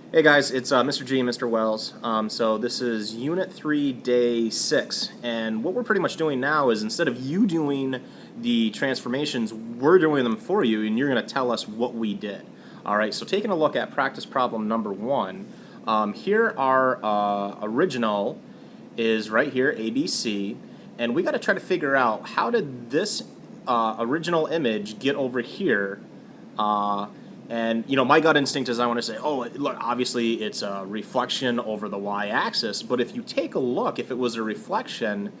Hey guys, it's Mr. G and Mr. Wells. So this is Unit 3, Day 6, and what we're pretty much doing now is instead of you doing the transformations, we're doing them for you, and you're going to tell us what we did. Alright, so taking a look at practice problem number 1, here our original is right here, ABC, and we got to try to figure out how did this original image get over here. And you know, my gut instinct is I want to say, oh, look, obviously it's a reflection over the y-axis. But if you take a look, if it was a reflection,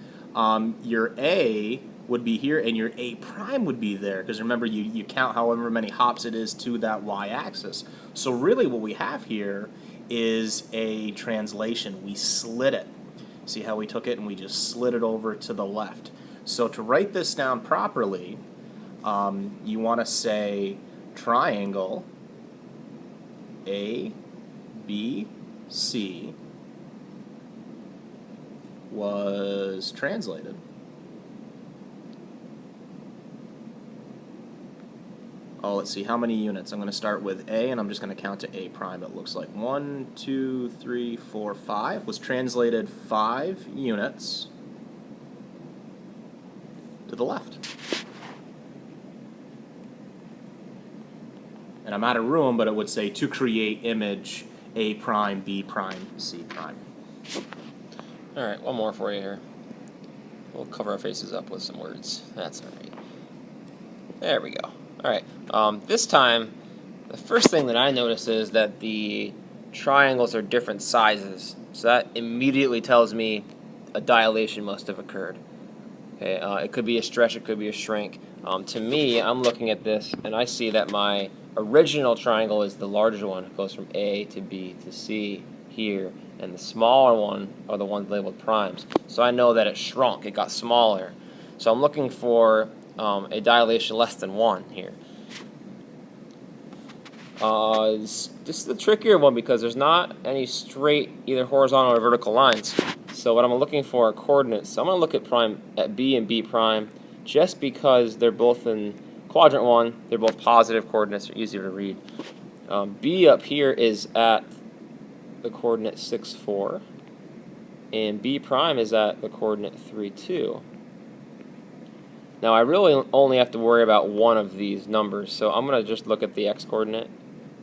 your A would be here and your A prime would be there. Because remember, you count however many hops it is to that y-axis. So really what we have here is a translation. We slid it. See how we took it and we just slid it over to the left. So to write this down properly, you want to say triangle A, B, C was translated. Oh, let's see, how many units? I'm going to start with A, and I'm just going to count to A prime. It looks like 1, 2, 3, 4, 5. Was translated 5 units to the left. And I'm out of room, but it would say to create image A prime, B prime, C prime. Alright, one more for you here. We'll cover our faces up with some words. That's alright. There we go. Alright, this time, the first thing that I notice is that the triangles are different sizes. So that immediately tells me a dilation must have occurred. Okay, it could be a stretch, it could be a shrink. To me, I'm looking at this, and I see that my original triangle is the larger one. It goes from A to B to C here, and the smaller one are the ones labeled primes. So I know that it shrunk, it got smaller. So I'm looking for a dilation less than 1 here. This is the trickier one because there's not any straight, either horizontal or vertical lines. So what I'm looking for are coordinates. So I'm going to look at B and B prime just because they're both in quadrant 1. They're both positive coordinates. They're easier to read. B up here is at the coordinate 6, 4. And B prime is at the coordinate 3, 2. Now I really only have to worry about one of these numbers. So I'm going to just look at the x coordinate,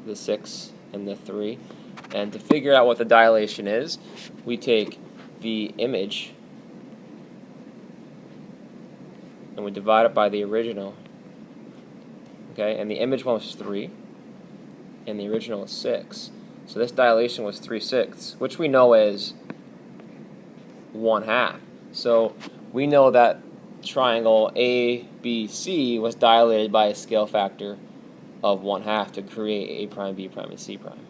the 6 and the 3. And to figure out what the dilation is, we take the image and we divide it by the original. Okay, and the image one was 3 and the original was 6. So this dilation was 3/6, which we know is 1/2. So we know that triangle ABC was dilated by a scale factor of 1/2 to create A prime, B prime, and C prime.